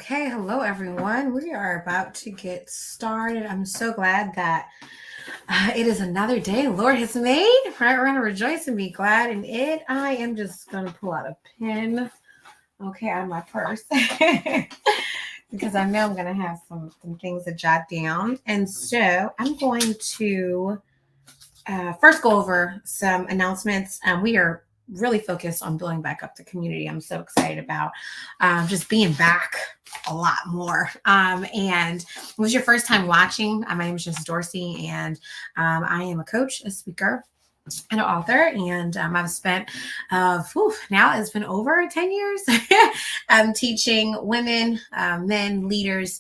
Okay, hello everyone. We are about to get started. I'm so glad that it is another day the Lord has made. Right, we're going to rejoice and be glad in it. I am just going to pull out a pen, okay, out of my purse because I know I'm going to have some things to jot down. And so I'm going to first go over some announcements. We are really focused on building back up the community. I'm so excited about just being back a lot more. And if it was your first time watching, my name is Jess Dorsey, and I am a coach, a speaker, an author, and I've spent now it's been over 10 years teaching women, men, leaders,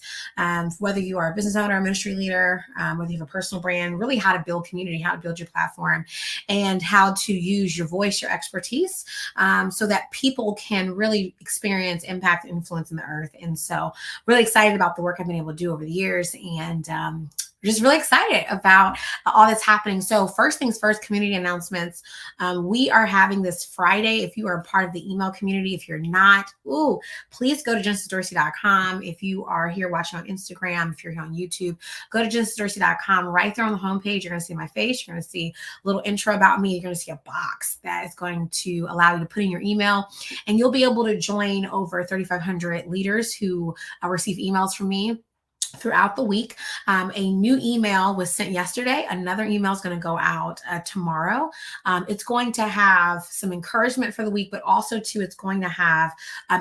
whether you are a business owner, a ministry leader, whether you have a personal brand, really how to build community, how to build your platform, and how to use your voice, your expertise, so that people can really experience impact and influence in the earth. And so really excited about the work I've been able to do over the years, and just really excited about all that's happening. So first things first, community announcements. We are having this Friday. If you are a part of the email community, if you're not, please go to jessdorsey.com. If you are here watching on Instagram, if you're here on YouTube, go to jessdorsey.com. Right there on the homepage, you're going to see my face. You're going to see a little intro about me. You're going to see a box that is going to allow you to put in your email, and you'll be able to join over 3,500 leaders who receive emails from me throughout the week. A new email was sent yesterday. Another email is going to go out tomorrow. It's going to have some encouragement for the week, but also too, it's going to have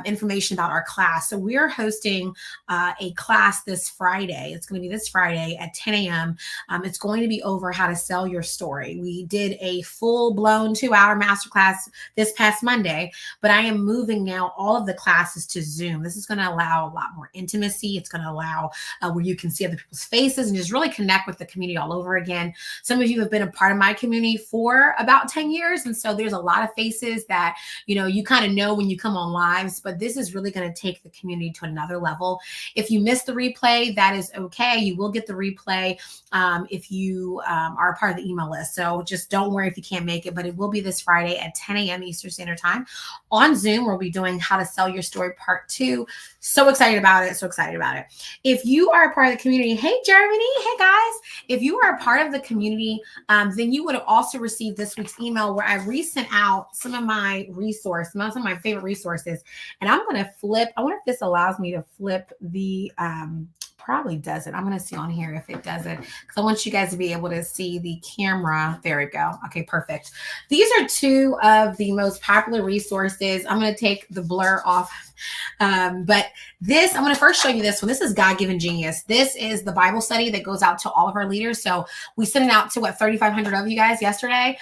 information about our class. So we're hosting a class this Friday. It's going to be this Friday at 10 a.m. It's going to be over how to sell your story. We did a full-blown 2-hour masterclass this past Monday, but I am moving now all of the classes to Zoom. This is going to allow a lot more intimacy. It's going to allow where you can see other people's faces and just really connect with the community all over again. Some of you have been a part of my community for about 10 years. And so there's a lot of faces that, you kind of know when you come on lives, but this is really going to take the community to another level. If you missed the replay, that is okay. You will get the replay if you are a part of the email list. So just don't worry if you can't make it, but it will be this Friday at 10 a.m. Eastern Standard Time on Zoom. We'll be doing How to Sell Your Story Part 2. So excited about it. So excited about it. If you are a part of the community, hey, Germany, hey, guys. If you are a part of the community, then you would have also received this week's email where I resent out some of my favorite resources. And I'm going to flip. I wonder if this allows me to flip the probably doesn't. I'm going to see on here if it doesn't, because I want you guys to be able to see the camera. There we go. Okay, perfect. These are two of the most popular resources. I'm going to take the blur off. But I'm going to first show you this one. This is God-Given Genius. This is the Bible study that goes out to all of our leaders. So we sent it out to 3,500 of you guys yesterday.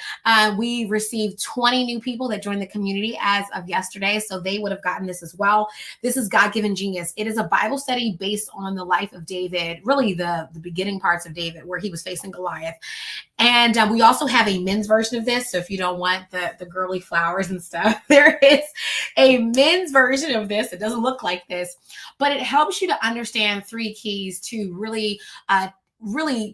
We received 20 new people that joined the community as of yesterday. So they would have gotten this as well. This is God-Given Genius. It is a Bible study based on the life of David, really the beginning parts of David where he was facing Goliath. And we also have a men's version of this. So if you don't want the girly flowers and stuff, there is a men's version of this. It doesn't look like this, but it helps you to understand 3 keys to really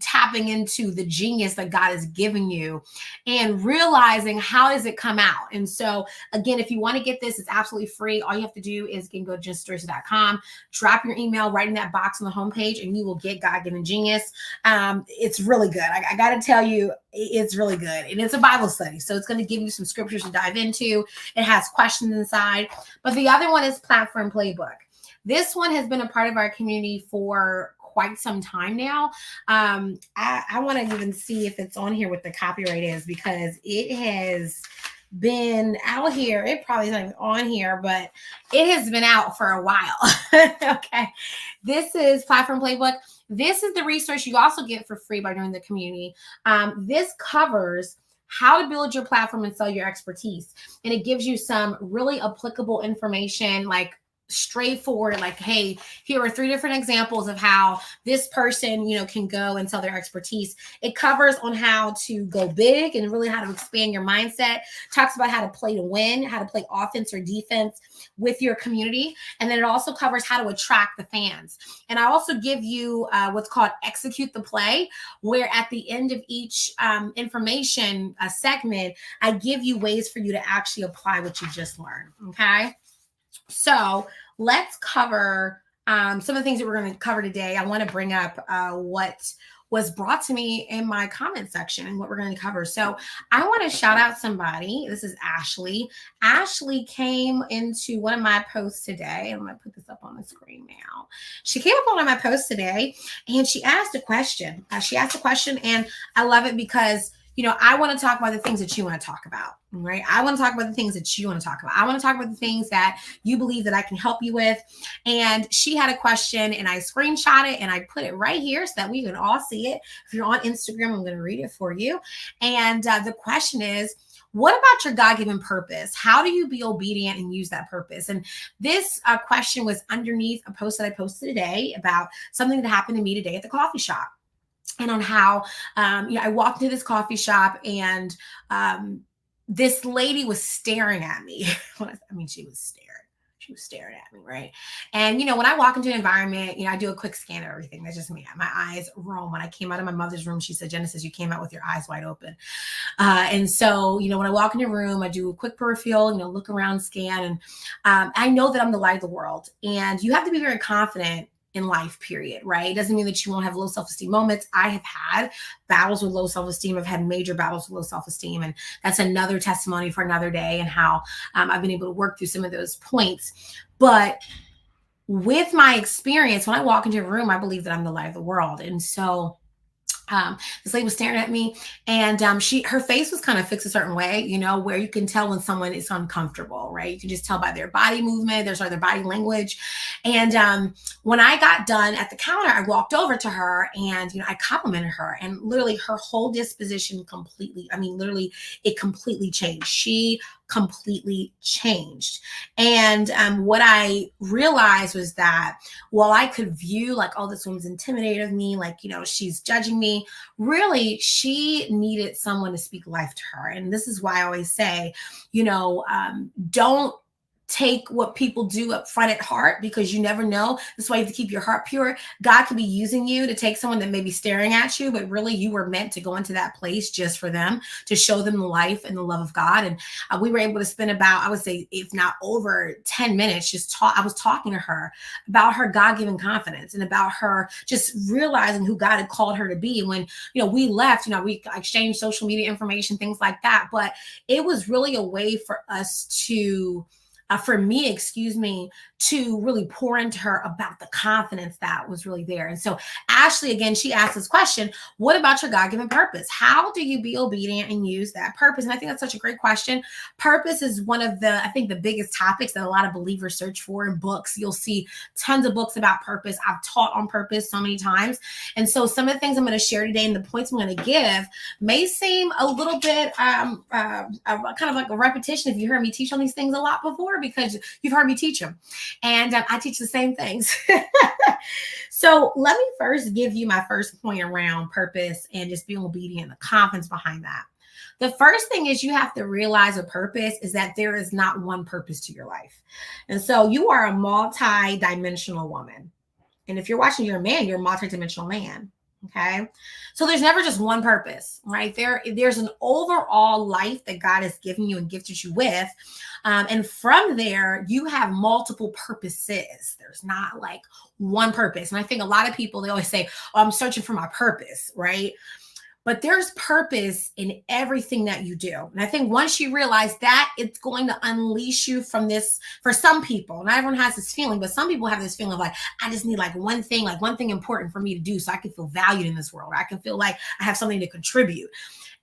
tapping into the genius that God is giving you and realizing how does it come out. And so again, if you want to get this, it's absolutely free. All you have to do is go to jessdorsey.com, drop your email right in that box on the homepage, and you will get God-Given Genius. It's really good. I got to tell you, it's really good. And it's a Bible study. So it's going to give you some scriptures to dive into. It has questions inside. But the other one is Platform Playbook. This one has been a part of our community for quite some time now. I want to even see if it's on here what the copyright is, because it has been out here. It probably isn't on here, but it has been out for a while. Okay. This is Platform Playbook. This is the resource you also get for free by joining the community. This covers how to build your platform and sell your expertise. And it gives you some really applicable information, like straightforward, like, hey, here are 3 different examples of how this person, can go and sell their expertise. It covers on how to go big and really how to expand your mindset. Talks about how to play to win, how to play offense or defense with your community. And then it also covers how to attract the fans. And I also give you what's called Execute the Play, where at the end of each information segment, I give you ways for you to actually apply what you just learned. Okay. So let's cover some of the things that we're going to cover today, I want to bring up what was brought to me in my comment section and what we're going to cover. So I want to shout out somebody. This is Ashley. Ashley came into one of my posts today. I'm going to put this up on the screen now. She came up on one of my posts today and she asked a question. And I love it because I want to talk about the things that you want to talk about, right? I want to talk about the things that you want to talk about. I want to talk about the things that you believe that I can help you with. And she had a question and I screenshot it and I put it right here so that we can all see it. If you're on Instagram, I'm going to read it for you. And the question is, what about your God-given purpose? How do you be obedient and use that purpose? And this question was underneath a post that I posted today about something that happened to me today at the coffee shop. And on how, I walked into this coffee shop and this lady was staring at me. She was staring at me, right? And, when I walk into an environment, I do a quick scan of everything. That's just me. My eyes roam. When I came out of my mother's room, she said, Genesis, you came out with your eyes wide open. And so, when I walk into a room, I do a quick peripheral, look around, scan. And I know that I'm the light of the world. And you have to be very confident in life, period, right? It doesn't mean that you won't have low self-esteem moments. I have had battles with low self-esteem. I've had major battles with low self-esteem. And that's another testimony for another day and how I've been able to work through some of those points. But with my experience, when I walk into a room, I believe that I'm the light of the world. And so this lady was staring at me and her face was kind of fixed a certain way, where you can tell when someone is uncomfortable, right? You can just tell by their body movement, their body language. And when I got done at the counter, I walked over to her and, I complimented her and literally her whole disposition it completely changed. She completely changed. And what I realized was that while I could view like, oh, this woman's intimidated of me, like, she's judging me, really, she needed someone to speak life to her. And this is why I always say, don't take what people do up front at heart, because you never know. That's why you have to keep your heart pure. God could be using you to take someone that may be staring at you, but really you were meant to go into that place just for them, to show them the life and the love of God. And we were able to spend about, I would say, if not over 10 minutes, I was talking to her about her God-given confidence and about her just realizing who God had called her to be. And when, we left, we exchanged social media information, things like that. But it was really a way for us to to really pour into her about the confidence that was really there. And so Ashley, again, she asked this question, what about your God-given purpose? How do you be obedient and use that purpose? And I think that's such a great question. Purpose is one of the biggest topics that a lot of believers search for in books. You'll see tons of books about purpose. I've taught on purpose so many times. And so some of the things I'm going to share today and the points I'm going to give may seem a little bit kind of like a repetition if you heard me teach on these things a lot before, because you've heard me teach them. And I teach the same things. So let me first give you my first point around purpose and just being obedient, the confidence behind that. The first thing is you have to realize a purpose is that there is not one purpose to your life. And so you are a multi-dimensional woman. And if you're watching, you're a man, you're a multi-dimensional man. Okay. So there's never just one purpose, right? There's an overall life that God has given you and gifted you with. And from there, you have multiple purposes. There's not like one purpose. And I think a lot of people, they always say, oh, I'm searching for my purpose, right? But there's purpose in everything that you do. And I think once you realize that, it's going to unleash you from this. For some people, not everyone has this feeling, but some people have this feeling of like, I just need like one thing important for me to do so I can feel valued in this world. Or I can feel like I have something to contribute.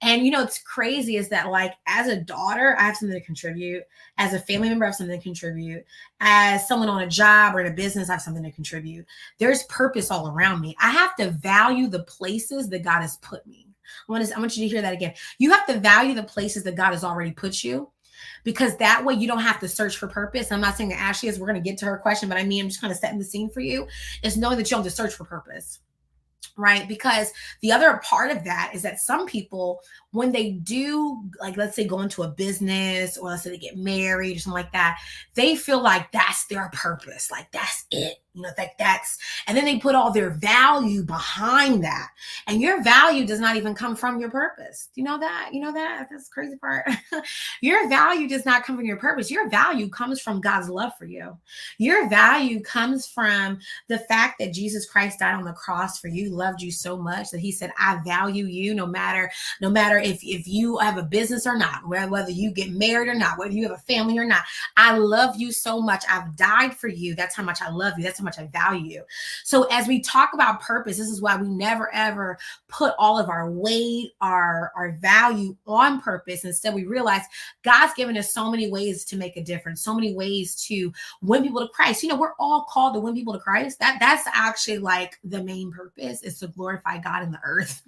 And it's crazy is that like as a daughter, I have something to contribute. As a family member, I have something to contribute. As someone on a job or in a business, I have something to contribute. There's purpose all around me. I have to value the places that God has put me. I want you to hear that again. You have to value the places that God has already put you, because that way you don't have to search for purpose. I'm not saying that Ashley is, we're going to get to her question, but I'm just kind of setting the scene for you, is knowing that you don't have to search for purpose. Right? Because the other part of that is that some people when they do, like, let's say go into a business, or let's say they get married or something like that, they feel like that's their purpose. Like that's it. Like that's, and then they put all their value behind that. And your value does not even come from your purpose. Do you know that? You know that? That's the crazy part. Your value does not come from your purpose. Your value comes from God's love for you. Your value comes from the fact that Jesus Christ died on the cross for you, loved you so much that he said, I value you no matter if you have a business or not, whether you get married or not, whether you have a family or not. I love you so much. I've died for you. That's how much I love you. That's how much I value you. So as we talk about purpose, this is why we never ever put all of our weight, our value on purpose. Instead, we realize God's given us so many ways to make a difference, so many ways to win people to Christ. We're all called to win people to Christ. That's actually like the main purpose, is to glorify God in the earth,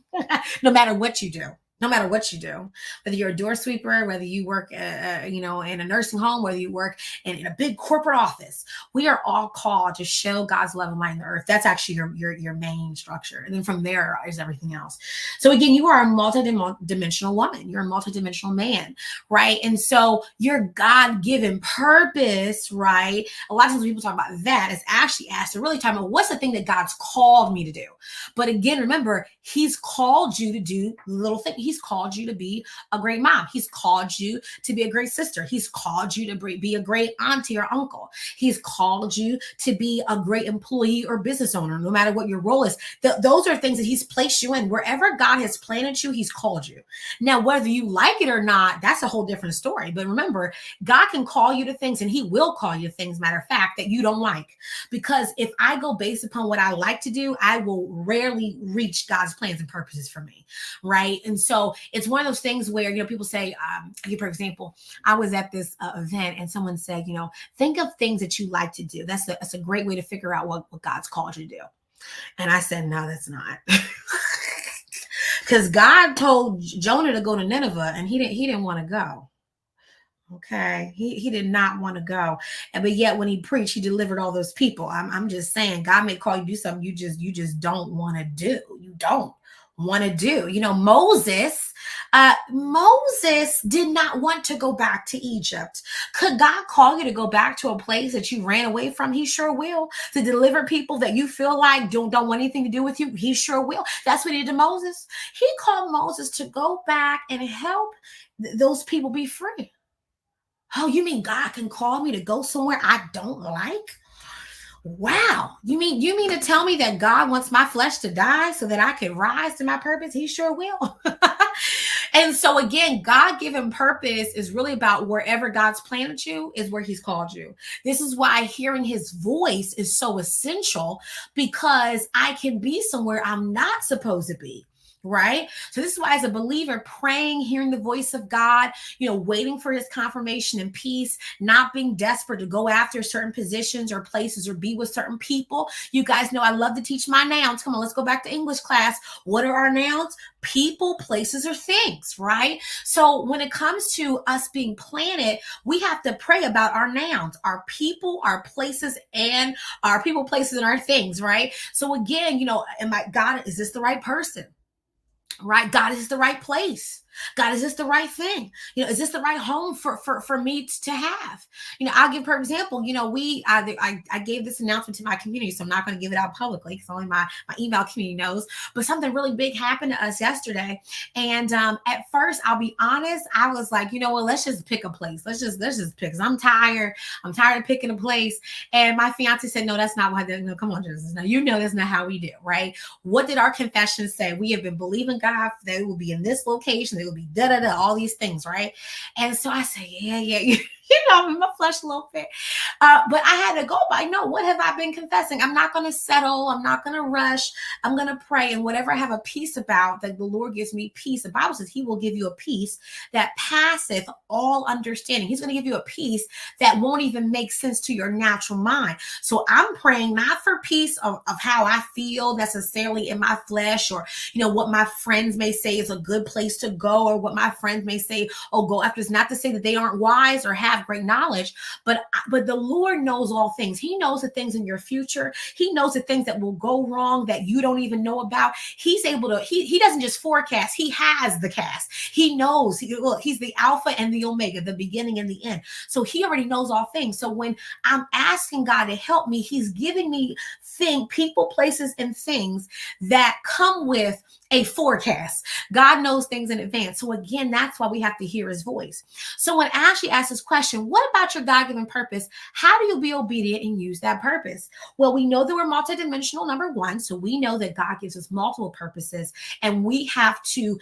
no matter what you do. No matter what you do, whether you're a door sweeper, whether you work, in a nursing home, whether you work in a big corporate office, we are all called to show God's love and light in the earth. That's actually your main structure. And then from there is everything else. So again, you are a multidimensional woman. You're a multidimensional man, right? And so your God-given purpose, right? A lot of times when people talk about that, it's actually asked to really talk about what's the thing that God's called me to do. But again, remember, he's called you to do little things. He's called you to be a great mom. He's called you to be a great sister. He's called you to be a great auntie or uncle. He's called you to be a great employee or business owner, no matter what your role is. Those are things that he's placed you in. Wherever God has planted you, he's called you. Now, whether you like it or not, that's a whole different story. But remember, God can call you to things, and he will call you to things, matter of fact, that you don't like. Because if I go based upon what I like to do, I will rarely reach God's plans and purposes for me, right? And so it's one of those things where, people say, for example, I was at this event and someone said, think of things that you like to do. That's a great way to figure out what God's called you to do. And I said, no, that's not. Because God told Jonah to go to Nineveh, and he didn't want to go. Okay, he did not want to go, but yet when he preached, he delivered all those people. I'm just saying, God may call you to do something you just don't want to do. You don't want to do. Moses did not want to go back to Egypt. Could God call you to go back to a place that you ran away from? He sure will. To deliver people that you feel like don't want anything to do with you? He sure will. That's what he did to Moses. He called Moses to go back and help those people be free. Oh, you mean God can call me to go somewhere I don't like? Wow. You mean to tell me that God wants my flesh to die so that I can rise to my purpose? He sure will. And so again, God-given purpose is really about wherever God's planted you is where he's called you. This is why hearing his voice is so essential, because I can be somewhere I'm not supposed to be. Right? So this is why, as a believer, praying, hearing the voice of God, waiting for his confirmation and peace, not being desperate to go after certain positions or places or be with certain people. You guys know I love to teach my nouns. Come on, let's go back to English class. What are our nouns? People, places, or things, right? So when it comes to us being planted, we have to pray about our nouns, our people, our places, and our people, places, and our things, right? So again, God, is this the right person? Right? God, is this the right place? God, is this the right thing? Is this the right home for me to have? I'll give, for example, I gave this announcement to my community, so I'm not going to give it out publicly because only my email community knows. But something really big happened to us yesterday. And at first, I'll be honest, I was like, let's just pick a place. Let's just pick, because I'm tired. I'm tired of picking a place. And my fiance said, no, that's not why. No, come on, Jesus. No, that's not how we do, right? What did our confession say? We have been believing God that it will be in this location. It will be all these things, right? And so I say, yeah. I'm in my flesh a little bit. But I had to go by, no, what have I been confessing? I'm not going to settle. I'm not going to rush. I'm going to pray. And whatever I have a peace about, that the Lord gives me peace. The Bible says he will give you a peace that passeth all understanding. He's going to give you a peace that won't even make sense to your natural mind. So I'm praying not for peace of how I feel necessarily in my flesh, or, what my friends may say is a good place to go, or what my friends may say, oh, go after. It's not to say that they aren't wise or have have great knowledge, but the Lord knows all things. He knows the things in your future. He knows the things that will go wrong that you don't even know about. He's able to, he doesn't just forecast, he has the cast. He knows, he's the Alpha and the Omega, the beginning and the end. So he already knows all things. So when I'm asking God to help me, he's giving me people, places, and things that come with a forecast. God knows things in advance. So again, that's why we have to hear his voice. So when Ashley asked this question, what about your God-given purpose? How do you be obedient and use that purpose? Well, we know that we're multidimensional, number one. So we know that God gives us multiple purposes, and we have to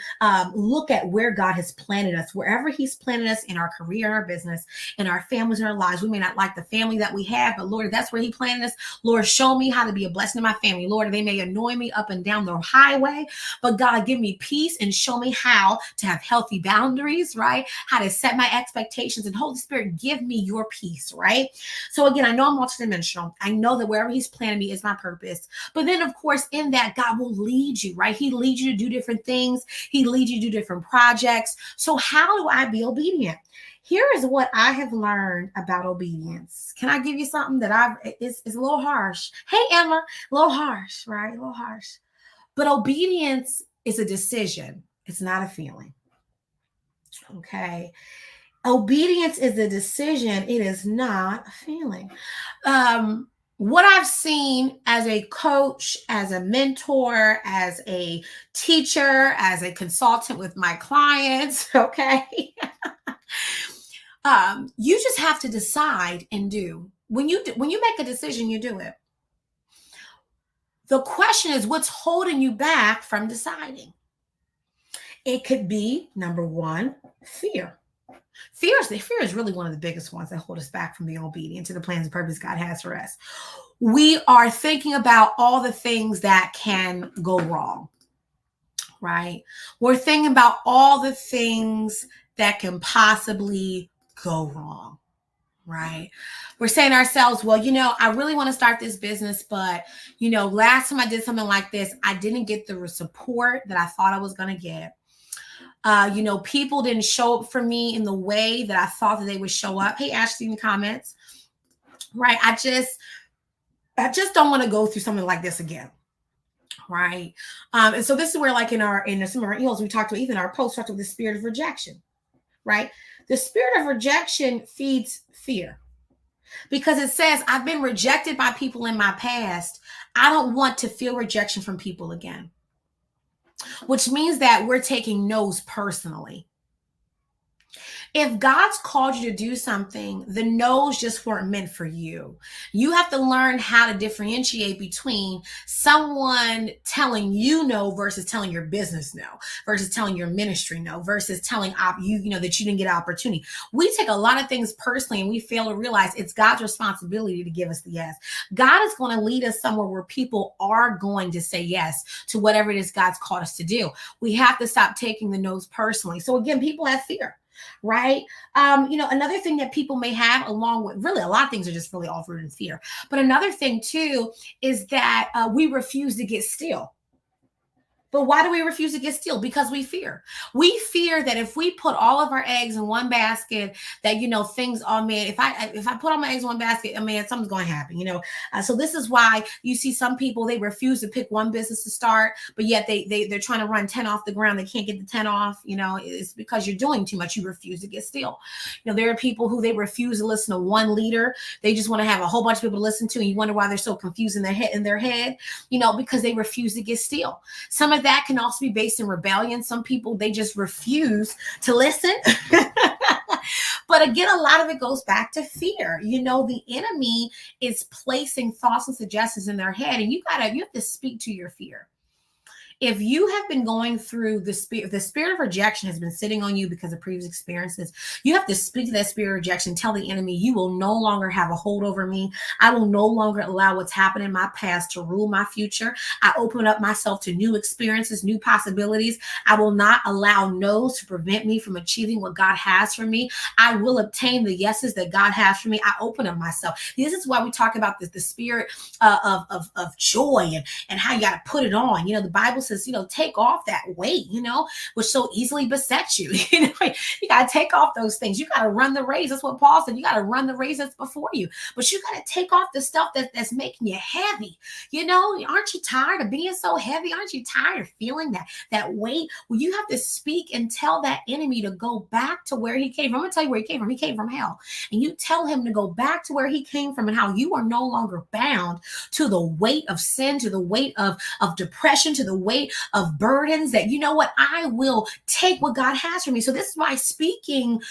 look at where God has planted us, wherever he's planted us in our career, our business, in our families, in our lives. We may not like the family that we have, but Lord, that's where he planted us. Lord, show me how to be a blessing to my family. Lord, they may annoy me up and down the highway, but God, give me peace and show me how to have healthy boundaries, right? How to set my expectations, and Holy Spirit, give me your peace, right? So again, I know I'm multidimensional. I know that wherever he's planted me is my purpose. But then of course, in that, God will lead you, right? He leads you to do different things. He leads you to do different projects. So how do I be obedient? Here is what I have learned about obedience. Can I give you something that it's a little harsh? Hey, Emma, a little harsh, right? A little harsh. But obedience is a decision. It's not a feeling. Okay. Obedience is a decision. It is not a feeling. What I've seen as a coach, as a mentor, as a teacher, as a consultant with my clients, okay? You just have to decide and do. When you make a decision, you do it. The question is, what's holding you back from deciding? It could be, number one, fear. Fear is really one of the biggest ones that hold us back from being obedient to the plans and purpose God has for us. We are thinking about all the things that can go wrong, right? We're thinking about all the things that can possibly go wrong, right? We're saying to ourselves, well, I really want to start this business, but, last time I did something like this, I didn't get the support that I thought I was going to get. People didn't show up for me in the way that I thought that they would show up. Hey, Ashley, in the comments, right? I just don't want to go through something like this again. Right. And so this is where, like in some of our emails, we talked to, even our posts, talked about the spirit of rejection, right? The spirit of rejection feeds fear, because it says, I've been rejected by people in my past. I don't want to feel rejection from people again, which means that we're taking no's personally. If God's called you to do something, the no's just weren't meant for you. You have to learn how to differentiate between someone telling you no versus telling your business no, versus telling your ministry no, versus telling you that you didn't get an opportunity. We take a lot of things personally, and we fail to realize it's God's responsibility to give us the yes. God is going to lead us somewhere where people are going to say yes to whatever it is God's called us to do. We have to stop taking the no's personally. So again, people have fear. Right. Another thing that people may have, along with really a lot of things, are just really all rooted in fear. But another thing too is that we refuse to get still. But why do we refuse to get still? Because we fear. We fear that if we put all of our eggs in one basket, that, things are, man, if I put all my eggs in one basket, something's going to happen, So this is why you see some people, they refuse to pick one business to start, but yet they're trying to run 10 off the ground. They can't get the 10 off, it's because you're doing too much. You refuse to get still. There are people who they refuse to listen to one leader. They just want to have a whole bunch of people to listen to. And you wonder why they're so confused in their head, because they refuse to get still. Some of that can also be based in rebellion. Some people, they just refuse to listen. But again, a lot of it goes back to fear. The enemy is placing thoughts and suggestions in their head, and you have to speak to your fear. If you have been going through the spirit of rejection has been sitting on you because of previous experiences, you have to speak to that spirit of rejection. Tell the enemy, you will no longer have a hold over me. I will no longer allow what's happened in my past to rule my future. I open up myself to new experiences, new possibilities. I will not allow no's to prevent me from achieving what God has for me. I will obtain the yeses that God has for me. I open up myself. This is why we talk about the spirit of joy and how you got to put it on. The Bible says, take off that weight, which so easily besets you. You got to take off those things. You got to run the race. That's what Paul said. You got to run the race that's before you. But you got to take off the stuff that's making you heavy. Aren't you tired of being so heavy? Aren't you tired of feeling that weight? Well, you have to speak and tell that enemy to go back to where he came from. I'm going to tell you where he came from. He came from hell. And you tell him to go back to where he came from and how you are no longer bound to the weight of sin, to the weight of depression, to the weight of burdens, that I will take what God has for me. So this is why speaking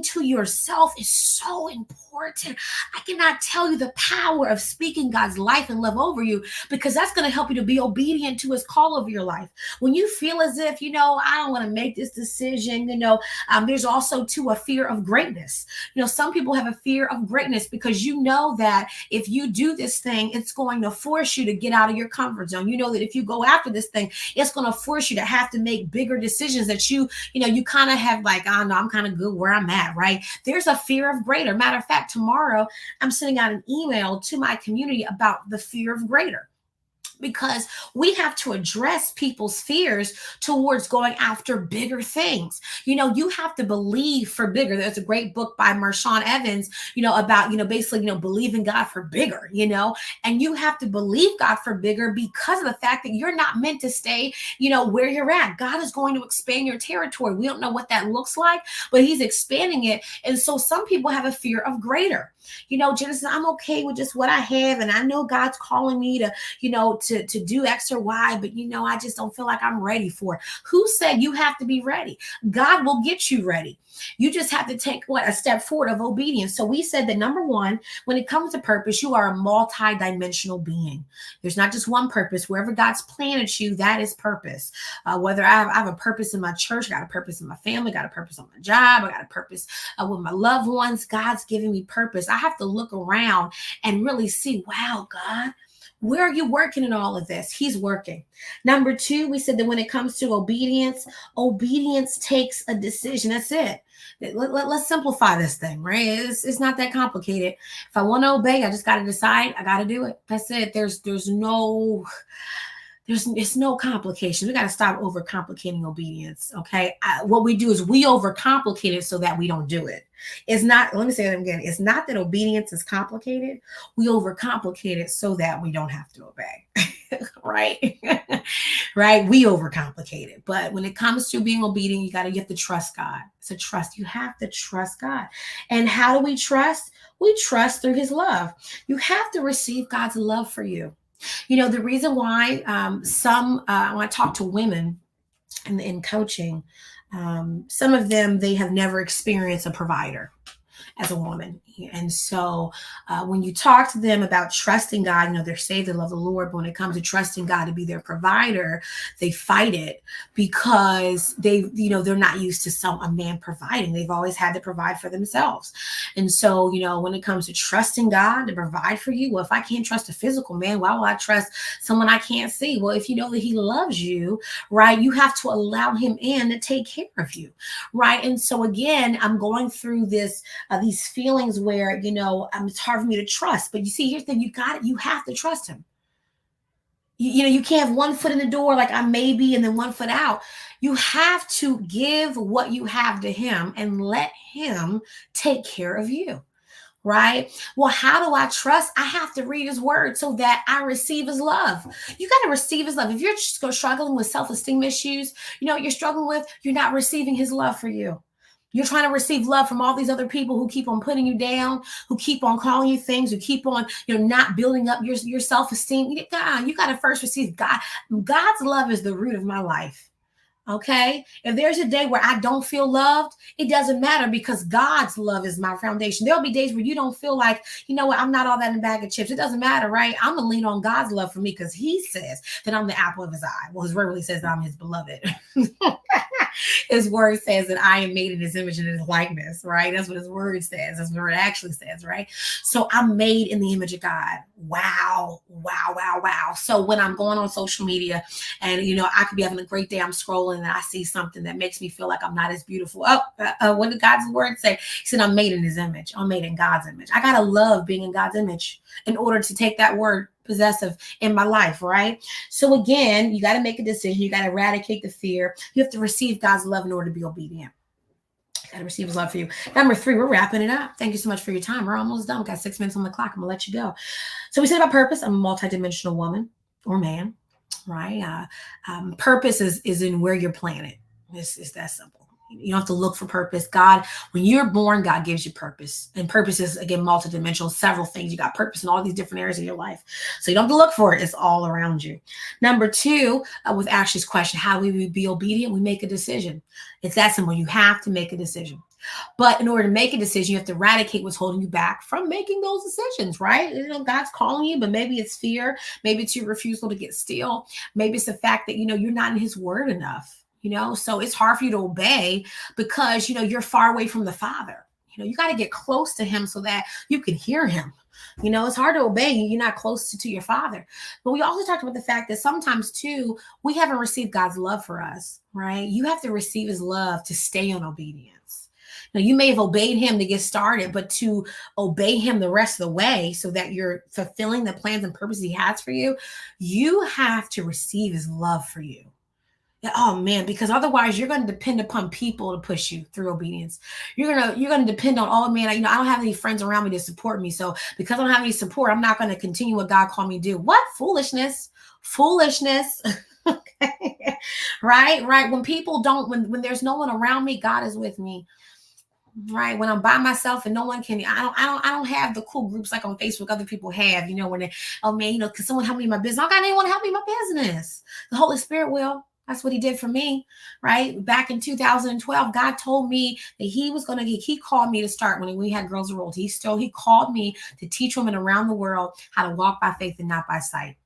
to yourself is so important. I cannot tell you the power of speaking God's life and love over you, because that's going to help you to be obedient to his call over your life. When you feel as if, I don't want to make this decision, there's also too a fear of greatness. Some people have a fear of greatness because that if you do this thing, it's going to force you to get out of your comfort zone. That if you go after this thing, it's going to force you to have to make bigger decisions that you kind of have like, oh no, I'm kind of good where I'm at, right? There's a fear of greater. Matter of fact, tomorrow I'm sending out an email to my community about the fear of greater, because we have to address people's fears towards going after bigger things. You have to believe for bigger. There's a great book by Marshawn Evans, about, basically, believing God for bigger, and you have to believe God for bigger because of the fact that you're not meant to stay, where you're at. God is going to expand your territory. We don't know what that looks like, but he's expanding it. And so some people have a fear of greater. Genesis, I'm okay with just what I have. And I know God's calling me to, to do X or Y, but I just don't feel like I'm ready for it. Who said you have to be ready? God will get you ready. You just have to take a step forward of obedience. So we said that number one, when it comes to purpose, you are a multi-dimensional being. There's not just one purpose. Wherever God's planted you, that is purpose. Whether I have a purpose in my church, I got a purpose in my family, got a purpose on my job, I got a purpose with my loved ones. God's giving me purpose. I have to look around and really see, wow, God, where are you working in all of this? He's working. Number two, we said that when it comes to obedience takes a decision. That's it. Let's simplify this thing, right? It's not that complicated. If I want to obey, I just got to decide. I got to do it. That's it. There's no complication. We got to stop overcomplicating obedience. Okay. What we do is we overcomplicate it so that we don't do it. It's not, let me say that again. It's not that obedience is complicated. We overcomplicate it so that we don't have to obey. Right. Right. We overcomplicate it. But when it comes to being obedient, you have to trust God. It's a trust. You have to trust God. And how do we trust? We trust through his love. You have to receive God's love for you. The reason why when I talk to women in coaching, some of them, they have never experienced a provider as a woman. And so when you talk to them about trusting God, they're saved, they love the Lord. But when it comes to trusting God to be their provider, they fight it because they're not used to a man providing. They've always had to provide for themselves. And so, when it comes to trusting God to provide for you, well, if I can't trust a physical man, why will I trust someone I can't see? Well, if you know that he loves you, right, you have to allow him in to take care of you, right? And so again, I'm going through these feelings where, it's hard for me to trust. But you see, here's the thing, you have to trust him. You can't have one foot in the door, like I may be, and then one foot out. You have to give what you have to him and let him take care of you. Right? Well, how do I trust? I have to read his word so that I receive his love. You got to receive his love. If you're just struggling with self-esteem issues, you're struggling with, you're not receiving his love for you. You're trying to receive love from all these other people who keep on putting you down, who keep on calling you things, who keep on, not building up your self-esteem. You got to first receive God. God's love is the root of my life. Okay. If there's a day where I don't feel loved, it doesn't matter because God's love is my foundation. There'll be days where you don't feel like, I'm not all that in a bag of chips. It doesn't matter, right? I'm going to lean on God's love for me because he says that I'm the apple of his eye. Well, his word really says that I'm his beloved. His word says that I am made in his image and his likeness, right? That's what his word says. That's what it actually says, right? So I'm made in the image of God. Wow. So when I'm going on social media and, I could be having a great day, I'm scrolling and I see something that makes me feel like I'm not as beautiful. What did God's word say? He said, I'm made in his image. I'm made in God's image. I got to love being in God's image in order to take that word possessive in my life, right? So again, you got to make a decision. You got to eradicate the fear. You have to receive God's love in order to be obedient. You got to receive his love for you. Number 3, we're wrapping it up. Thank you so much for your time. We're almost done. We got 6 minutes on the clock. I'm going to let you go. So we said about purpose. I'm a multidimensional woman or man, right? Purpose is in where you're planted. It's that simple. You don't have to look for purpose. God, when you're born, God gives you purpose. And purpose is, again, multidimensional, several things. You got purpose in all these different areas of your life. So you don't have to look for it. It's all around you. Number 2, with Ashley's question, how do we be obedient? We make a decision. It's that simple. You have to make a decision. But in order to make a decision, you have to eradicate what's holding you back from making those decisions, right? You know, God's calling you, but maybe it's fear. Maybe it's your refusal to get still. Maybe it's the fact that, you're not in his word enough. So it's hard for you to obey because, you're far away from the Father. You got to get close to him so that you can hear him. It's hard to obey you. You're not close to your Father. But we also talked about the fact that sometimes too, we haven't received God's love for us, right? You have to receive his love to stay in obedience. Now, you may have obeyed him to get started, but to obey him the rest of the way so that you're fulfilling the plans and purposes he has for you, you have to receive his love for you. Oh man, because otherwise you're going to depend upon people to push you through obedience. You're going to depend on, oh man, I don't have any friends around me to support me. So because I don't have any support, I'm not going to continue what God called me to do. What foolishness. Okay. Right. When people don't, when there's no one around me, God is with me. Right. When I'm by myself and no one can, I don't have the cool groups like on Facebook other people have, when they, oh man, can someone help me in my business? I don't got anyone to help me in my business. The Holy Spirit will. That's what he did for me, right? Back in 2012, God told me that he called me to start when we had Girls World. He called me to teach women around the world how to walk by faith and not by sight.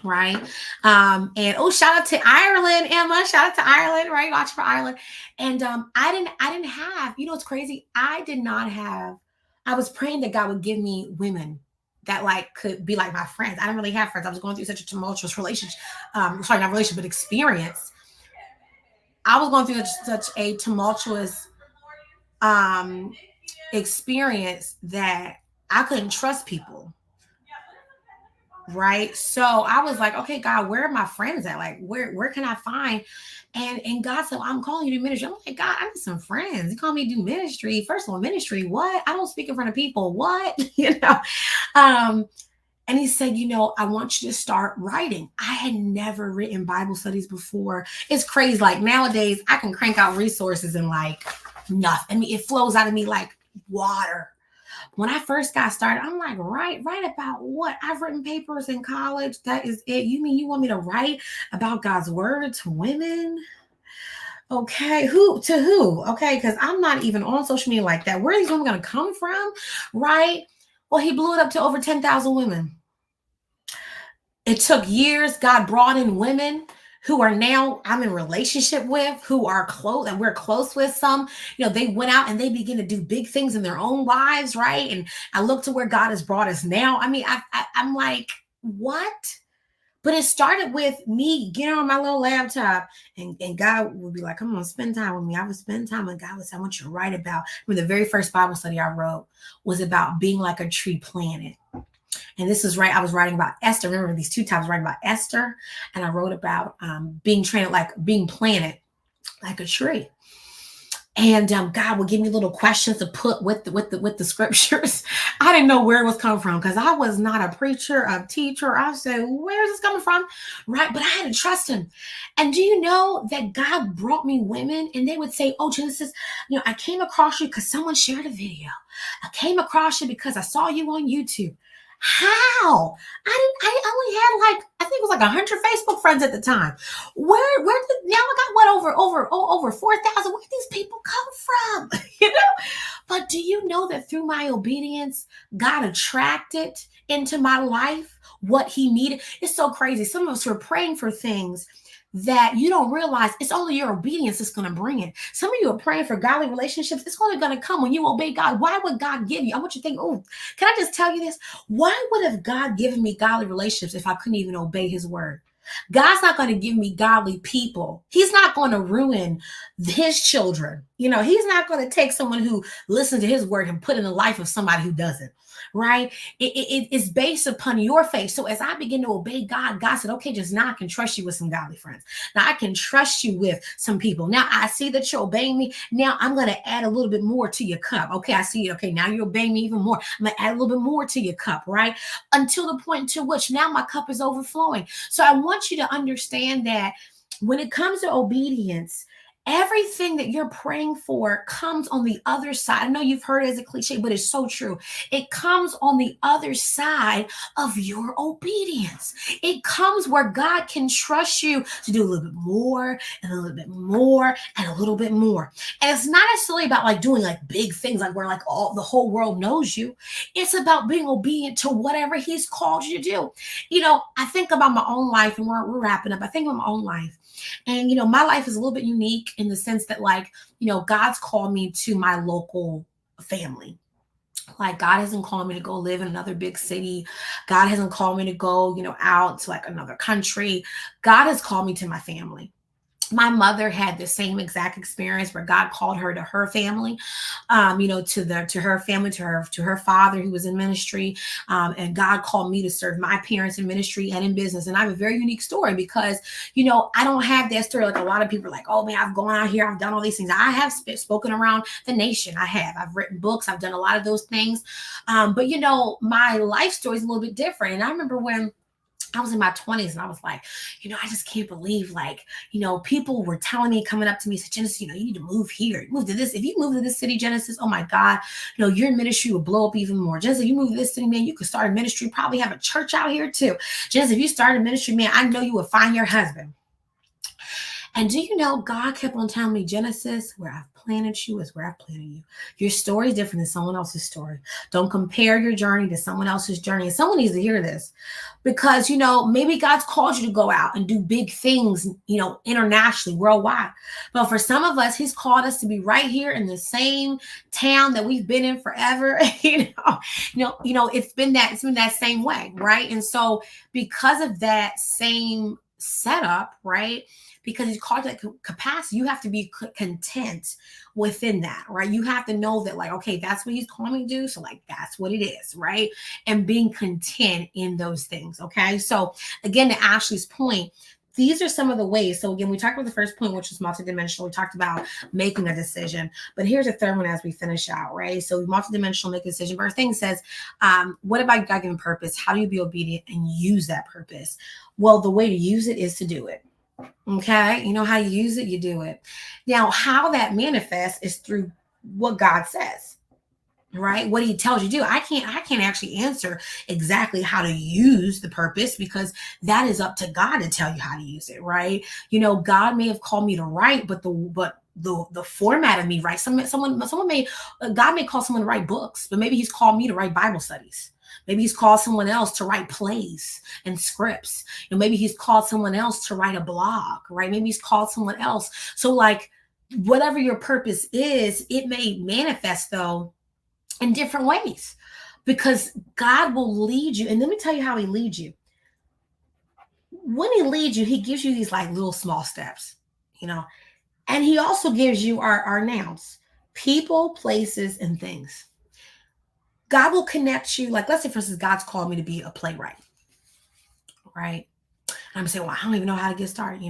Right. And shout out to Ireland, Emma. Shout out to Ireland, right? Watch for Ireland. And I didn't have, it's crazy. I was praying that God would give me women that could be like my friends. I didn't really have friends. I was going through such a tumultuous relationship. Sorry, not relationship, but experience. I was going through such a tumultuous experience that I couldn't trust people. Right. So I was like, okay, God, where are my friends at? Where can I find? And God said, well, I'm calling you to ministry. I'm like, God, I need some friends. You call me to do ministry. First of all, ministry, what? I don't speak in front of people. What? And he said, I want you to start writing. I had never written Bible studies before. It's crazy. Nowadays I can crank out resources and nothing. I mean, it flows out of me like water. When I first got started, I'm like, write about what? I've written papers in college. That is it. You mean you want me to write about God's word to women? Okay, who? Okay, because I'm not even on social media like that. Where are these women going to come from? Right? Well, he blew it up to over 10,000 women. It took years. God brought in women who are now I'm in relationship with, who are close, and we're close with some, they went out and they begin to do big things in their own lives, right? And I look to where God has brought us now. I mean, I'm like, what? But it started with me getting on my little laptop and God would be like, come on, spend time with me. I would spend time and God would say, I want you to write about, the very first Bible study I wrote was about being like a tree planted. And this is right. I was writing about Esther. Remember these 2 times I was writing about Esther, and I wrote about being planted like a tree. And God would give me little questions to put with the scriptures. I didn't know where it was coming from because I was not a preacher, a teacher. I said, where is this coming from? Right. But I had to trust him. And do you know that God brought me women and they would say, oh, Genesis, I came across you because someone shared a video. I came across you because I saw you on YouTube. How? I only had I think it was 100 Facebook friends at the time. Where did now I got over 4,000. Where did these people come from? But do you know that through my obedience, God attracted into my life what he needed? It's so crazy. Some of us are praying for things that you don't realize it's only your obedience that's going to bring it. Some of you are praying for godly relationships. It's only going to come when you obey God. Why would God give you? I want you to think, oh, can I just tell you this? Why would have God given me godly relationships if I couldn't even obey his word? God's not going to give me godly people. He's not going to ruin his children, He's not going to take someone who listens to his word and put in the life of somebody who doesn't, right? It's based upon your faith. So as I begin to obey God, God said, okay, just now I can trust you with some godly friends. Now I can trust you with some people. Now I see that you're obeying me. Now I'm going to add a little bit more to your cup. Okay, I see it. Okay, now you're obeying me even more. I'm going to add a little bit more to your cup, right? Until the point to which now my cup is overflowing. So I want you to understand that when it comes to obedience, everything that you're praying for comes on the other side. I know you've heard it as a cliche, but it's so true. It comes on the other side of your obedience. It comes where God can trust you to do a little bit more and a little bit more and a little bit more. And it's not necessarily about like doing like big things, like where like all the whole world knows you. It's about being obedient to whatever He's called you to do. I think about my own life, and we're wrapping up. I think about my own life. And, my life is a little bit unique in the sense that, like, God's called me to my local family. Like, God hasn't called me to go live in another big city. God hasn't called me to go, out to like another country. God has called me to my family. My mother had the same exact experience where God called her to her family, to her family, to her father who was in ministry. And God called me to serve my parents in ministry and in business. And I have a very unique story because, I don't have that story. Like a lot of people are like, oh man, I've gone out here, I've done all these things. I have spoken around the nation. I've written books. I've done a lot of those things. But my life story is a little bit different. And I remember when I was in my 20s and I was like, I just can't believe, like, people were telling me, coming up to me, said, Genesis, you need to move here. Move to this. If you move to this city, Genesis, oh my God, your ministry will blow up even more. Genesis, if you move to this city, man, you could start a ministry, probably have a church out here too. Genesis, if you start a ministry, man, I know you will find your husband. And do you know, God kept on telling me, Genesis, where I've planted you is where I've planted you. Your story is different than someone else's story. Don't compare your journey to someone else's journey. And someone needs to hear this because, maybe God's called you to go out and do big things, internationally, worldwide. But for some of us, He's called us to be right here in the same town that we've been in forever. It's been that same way, right? And so because of that same setup, right? Because He's called that capacity, you have to be content within that, right? You have to know that, like, okay, that's what He's calling me to do. So like, that's what it is, right? And being content in those things. Okay. So again, to Ashley's point, these are some of the ways. So again, we talked about the first point, which is multidimensional. We talked about making a decision, but here's a third one as we finish out, right? So multidimensional, make a decision. But our thing says, what about God-given purpose? How do you be obedient and use that purpose? Well, the way to use it is to do it. Okay. You know how you use it, you do it. Now, how that manifests is through what God says, right? What He tells you to do. I can't actually answer exactly how to use the purpose because that is up to God to tell you how to use it, right? God may have called me to write, but the format of me, right? God may call someone to write books, but maybe He's called me to write Bible studies. Maybe He's called someone else to write plays and scripts. Maybe He's called someone else to write a blog, right? Maybe He's called someone else. So like whatever your purpose is, it may manifest though in different ways because God will lead you. And let me tell you how He leads you. When He leads you, He gives you these like little small steps, and He also gives you our nouns, people, places, and things. God will connect you. Like, let's say, for instance, God's called me to be a playwright, right? And I'm saying, well, I don't even know how to get started,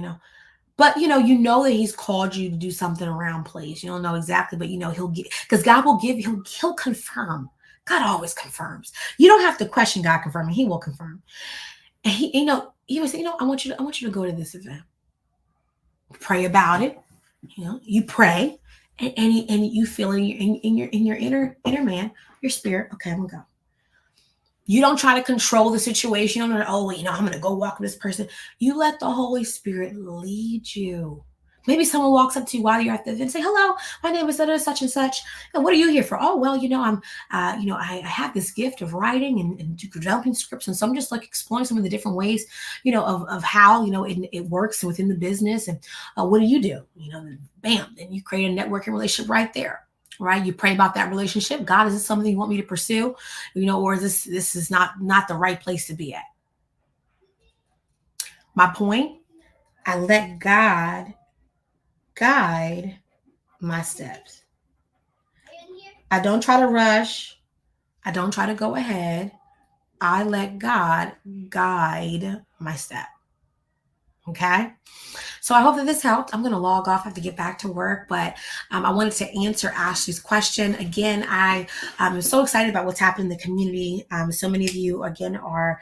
But, you know that He's called you to do something around plays. You don't know exactly, but, He'll give, because God will give, He'll confirm. God always confirms. You don't have to question God confirming. He will confirm. And He will say, I want you to go to this event. Pray about it. You pray. And you feel in your inner man, your spirit, okay, I'm gonna go. You don't try to control the situation. I'm gonna go walk with this person. You let the Holy Spirit lead you. Maybe someone walks up to you while you're at the event and say, hello, my name is such and such. And what are you here for? Oh, well, I have this gift of writing and developing scripts. And so I'm just like exploring some of the different ways, of how, it works within the business. And what do? Bam, then you create a networking relationship right there. Right. You pray about that relationship. God, is this something you want me to pursue? Or is this is not the right place to be at? My point, I let God guide my steps. I don't try to rush. I don't try to go ahead. I let God guide my step. Okay. So I hope that this helped. I'm going to log off. I have to get back to work, but I wanted to answer Ashley's question. Again, I am so excited about what's happening in the community. So many of you, again, are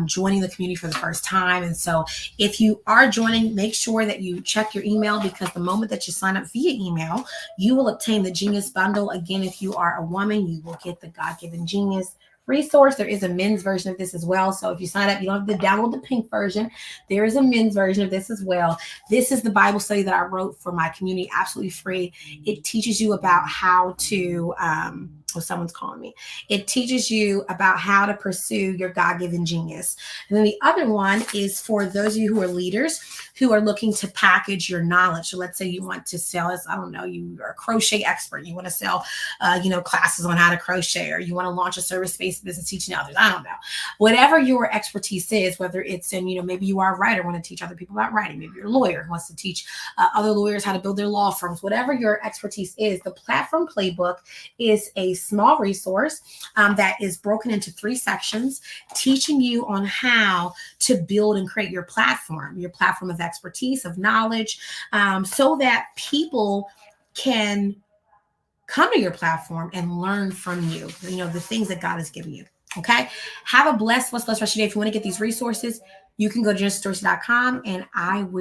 joining the community for the first time. And so if you are joining, make sure that you check your email, because the moment that you sign up via email, you will obtain the Genius Bundle. Again, if you are a woman, you will get the God-given Genius resource. There is a men's version of this as well. So if you sign up, you don't have to download the pink version. There is a men's version of this as well. This is the Bible study that I wrote for my community, absolutely free. It teaches you about how to, someone's calling me. It teaches you about how to pursue your God-given genius. And then the other one is for those of you who are leaders who are looking to package your knowledge. So let's say you want to sell, as I don't know, you are a crochet expert. You want to sell, classes on how to crochet, or you want to launch a service-based business teaching others. I don't know. Whatever your expertise is, whether it's in, maybe you are a writer, want to teach other people about writing. Maybe you're a lawyer who wants to teach other lawyers how to build their law firms. Whatever your expertise is, the Platform Playbook is a small resource that is broken into 3 sections, teaching you on how to build and create your platform of expertise, of knowledge, so that people can come to your platform and learn from you, the things that God has given you. Okay. Have a blessed rest of your day. If you want to get these resources, you can go to genesisstories.com, and I will